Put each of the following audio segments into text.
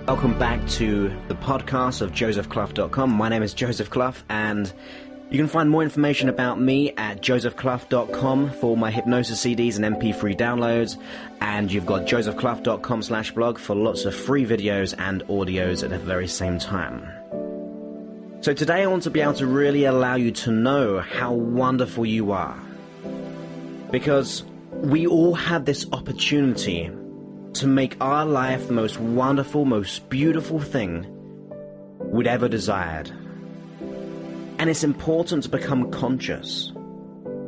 Welcome back to the podcast of josephclough.com. My name is Joseph Clough, and you can find more information about me at josephclough.com for my hypnosis CDs and MP3 downloads, and you've got josephclough.com/blog for lots of free videos and audios at the very same time. So today I want to be able to really allow you to know how wonderful you are, because we all have this opportunity to make our life the most wonderful, most beautiful thing we'd ever desired. And it's important to become conscious,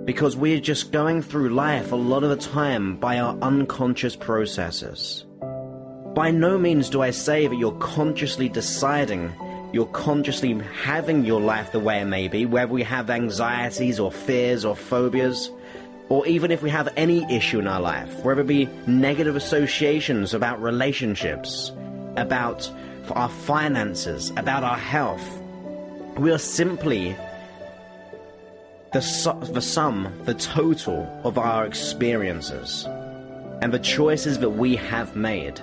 because we're just going through life a lot of the time by our unconscious processes. By no means do I say that you're consciously deciding, you're consciously having your life the way it may be, whether we have anxieties or fears or phobias, or even if we have any issue in our life, whether it be negative associations about relationships, about our finances, about our health. We are simply the sum, the total of our experiences and the choices that we have made.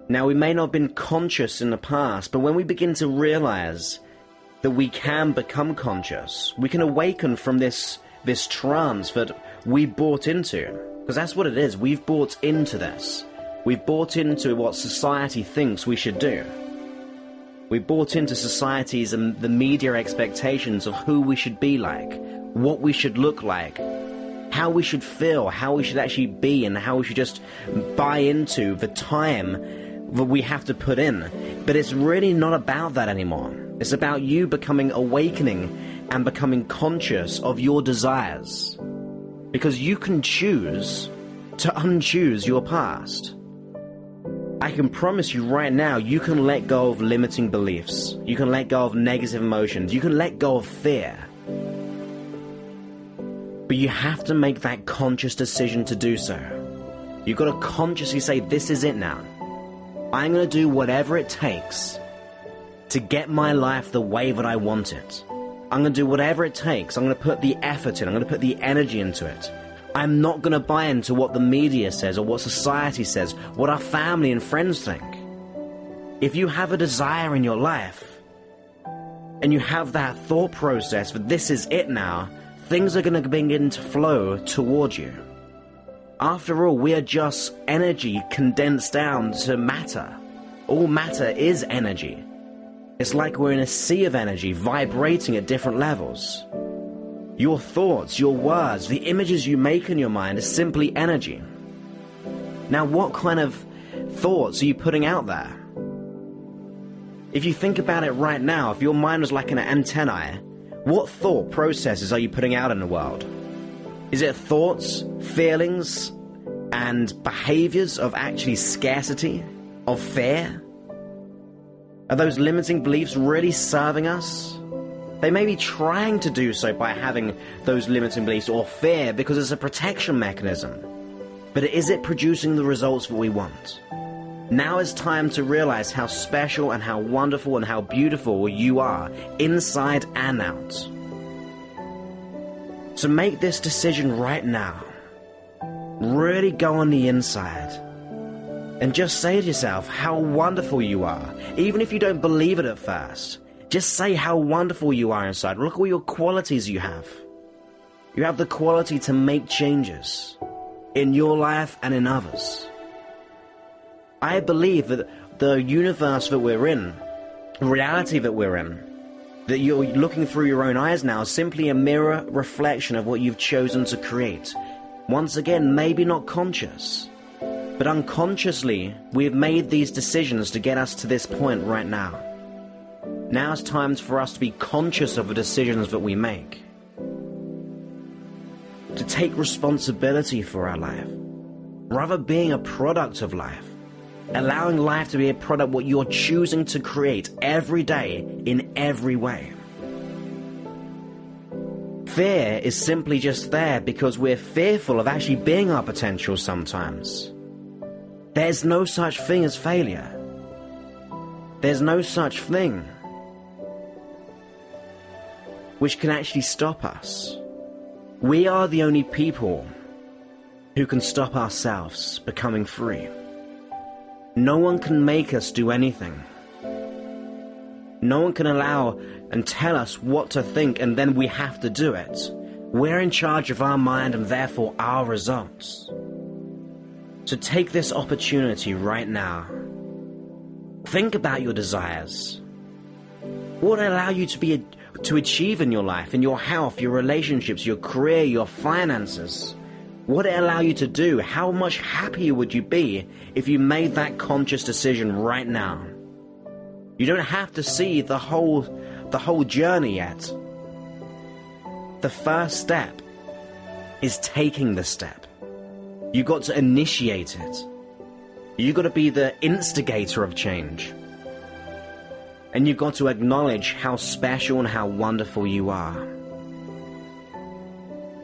Now, we may not have been conscious in the past, but when we begin to realize that we can become conscious, we can awaken from this trance that we bought into. Because that's what it is. We've bought into this. We've bought into what society thinks we should do. We bought into society's and the media expectations of who we should be like, what we should look like, how we should feel, how we should actually be, and how we should just buy into the time that we have to put in. But it's really not about that anymore. It's about you awakening and becoming conscious of your desires. Because you can choose to unchoose your past. I can promise you right now, you can let go of limiting beliefs. You can let go of negative emotions. You can let go of fear. But you have to make that conscious decision to do so. You've got to consciously say, this is it now. I'm going to do whatever it takes to get my life the way that I want it. I'm going to do whatever it takes. I'm going to put the effort in. I'm going to put the energy into it. I'm not going to buy into what the media says or what society says, what our family and friends think. If you have a desire in your life and you have that thought process that this is it now, things are going to begin to flow towards you. After all, we are just energy condensed down to matter. All matter is energy. It's like we're in a sea of energy vibrating at different levels. Your thoughts, your words, the images you make in your mind is simply energy. Now, what kind of thoughts are you putting out there? If you think about it right now, if your mind was like an antennae, what thought processes are you putting out in the world? Is it thoughts, feelings, and behaviors of actually scarcity, of fear? Are those limiting beliefs really serving us? They may be trying to do so by having those limiting beliefs or fear because it's a protection mechanism. But is it producing the results that we want? Now is time to realize how special and how wonderful and how beautiful you are, inside and out. So make this decision right now. Really go on the inside. And just say to yourself how wonderful you are. Even if you don't believe it at first, just say how wonderful you are inside. Look at all your qualities you have. You have the quality to make changes in your life and in others. I believe that the universe that we're in, the reality that we're in, that you're looking through your own eyes now is simply a mirror reflection of what you've chosen to create. Once again, maybe not conscious. But unconsciously, we have made these decisions to get us to this point right now. Now it's time for us to be conscious of the decisions that we make. To take responsibility for our life. Rather being a product of life. Allowing life to be a product what you're choosing to create every day in every way. Fear is simply just there because we're fearful of actually being our potential sometimes. There's no such thing as failure. There's no such thing which can actually stop us. We are the only people who can stop ourselves becoming free. No one can make us do anything. No one can allow and tell us what to think and then we have to do it. We're in charge of our mind and therefore our results. So take this opportunity right now. Think about your desires. What will allow you to achieve in your life, in your health, your relationships, your career, your finances? What will it allow you to do? How much happier would you be if you made that conscious decision right now? You don't have to see the whole journey yet. The first step is taking the step. You got to initiate it. You got to be the instigator of change. And you've got to acknowledge how special and how wonderful you are.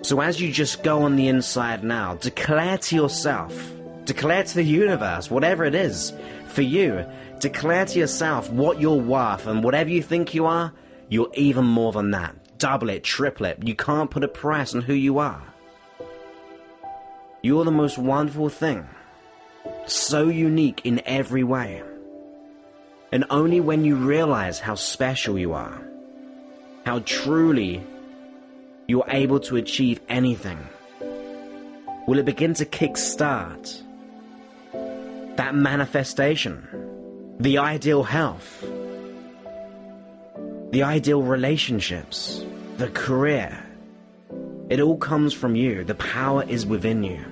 So as you just go on the inside now, declare to yourself, declare to the universe, whatever it is for you, declare to yourself what you're worth, and whatever you think you are, you're even more than that. Double it, triple it. You can't put a price on who you are. You're the most wonderful thing. So unique in every way. And only when you realize how special you are, how truly you're able to achieve anything, will it begin to kickstart that manifestation, the ideal health, the ideal relationships, the career. It all comes from you. The power is within you.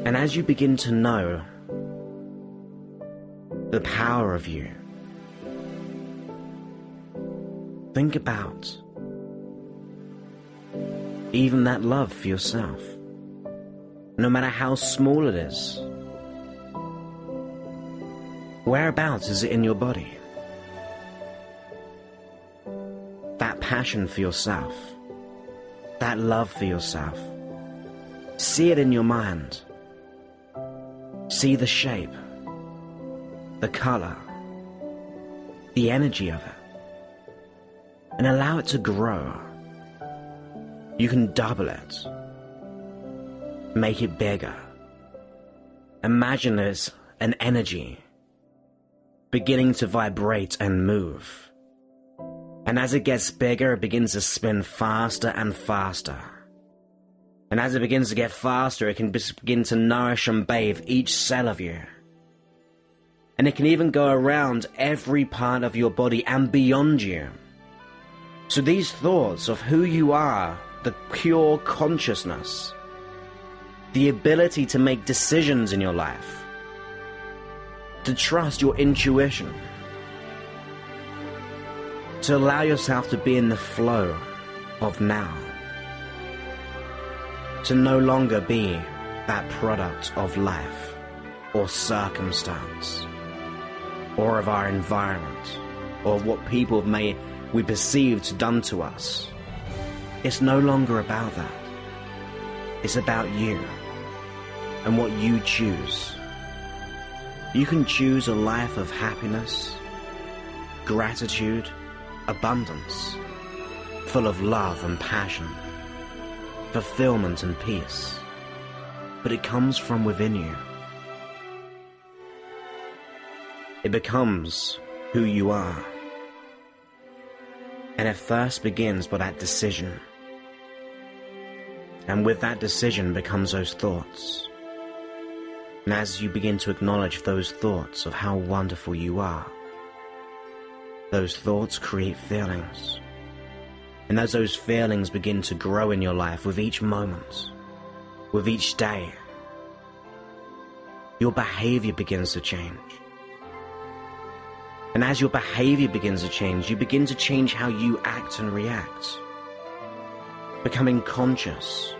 And as you begin to know the power of you, think about even that love for yourself, no matter how small it is. Whereabouts is it in your body? That passion for yourself, that love for yourself. See it in your mind. See the shape, the color, the energy of it, and allow it to grow. You can double it, make it bigger. Imagine there's an energy beginning to vibrate and move. And as it gets bigger, it begins to spin faster and faster. And as it begins to get faster, it can begin to nourish and bathe each cell of you. And it can even go around every part of your body and beyond you. So these thoughts of who you are, the pure consciousness, the ability to make decisions in your life, to trust your intuition, to allow yourself to be in the flow of now, to no longer be that product of life or circumstance or of our environment or of what people we perceived done to us. It's no longer about that. It's about you and what you choose. You can choose a life of happiness, gratitude, abundance, full of love and passion, fulfillment and peace. But it comes from within you. It becomes who you are. And it first begins by that decision. And with that decision becomes those thoughts. And as you begin to acknowledge those thoughts of how wonderful you are, those thoughts create feelings. And as those feelings begin to grow in your life with each moment, with each day, your behavior begins to change. And as your behavior begins to change, you begin to change how you act and react, becoming conscious,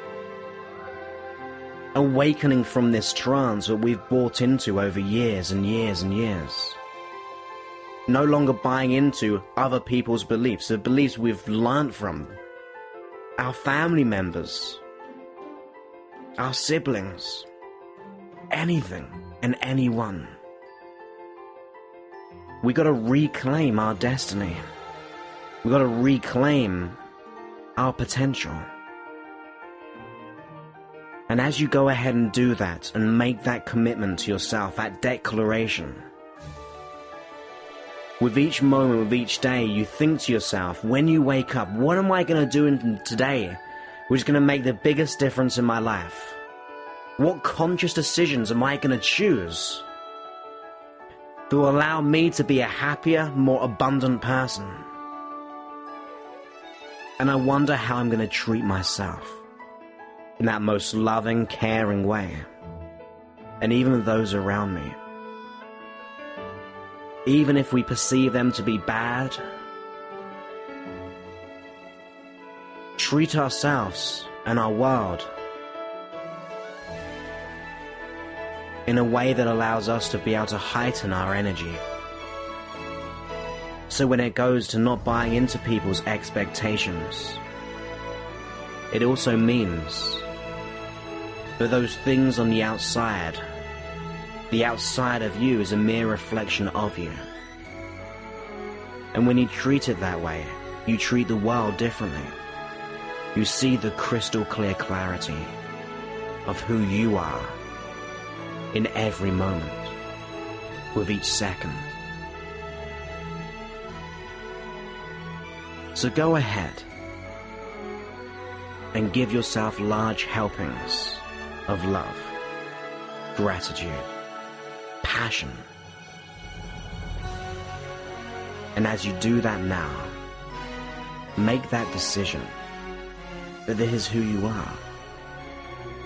awakening from this trance that we've bought into over years and years and years. No longer buying into other people's beliefs, the beliefs we've learned from our family members, our siblings, anything and anyone. We got to reclaim our destiny. We got to reclaim our potential. And as you go ahead and do that and make that commitment to yourself, that declaration, with each moment, with each day, you think to yourself, when you wake up, what am I going to do today which is going to make the biggest difference in my life? What conscious decisions am I going to choose that will allow me to be a happier, more abundant person? And I wonder how I'm going to treat myself in that most loving, caring way, and even those around me. Even if we perceive them to be bad, treat ourselves and our world in a way that allows us to be able to heighten our energy. So when it goes to not buying into people's expectations, it also means that those things on the outside of you is a mere reflection of you. And when you treat it that way, you treat the world differently. You see the crystal clear clarity of who you are in every moment, with each second. So go ahead and give yourself large helpings of love, gratitude, passion. And as you do that now, make that decision that this is who you are.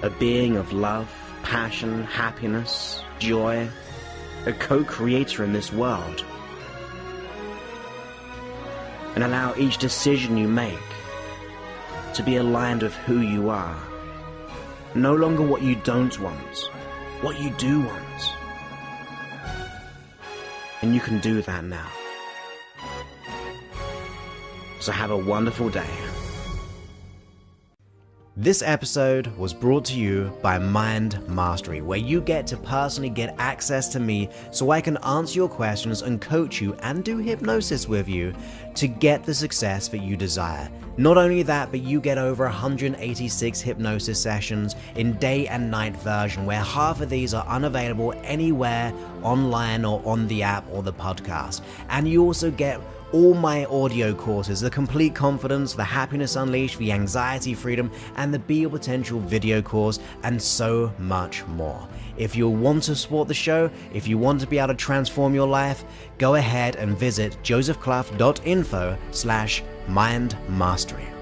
A being of love, passion, happiness, joy, a co-creator in this world. And allow each decision you make to be aligned with who you are. No longer what you don't want, what you do want. And you can do that now. So have a wonderful day. This episode was brought to you by Mind Mastery, where you get to personally get access to me so I can answer your questions and coach you and do hypnosis with you to get the success that you desire. Not only that, but you get over 186 hypnosis sessions in day and night version, where half of these are unavailable anywhere online or on the app or the podcast. And you also get all my audio courses, the Complete Confidence, the Happiness Unleashed, the Anxiety Freedom, and the Be Your Potential video course, and so much more. If you want to support the show, if you want to be able to transform your life, go ahead and visit josephclough.info/mindmastery.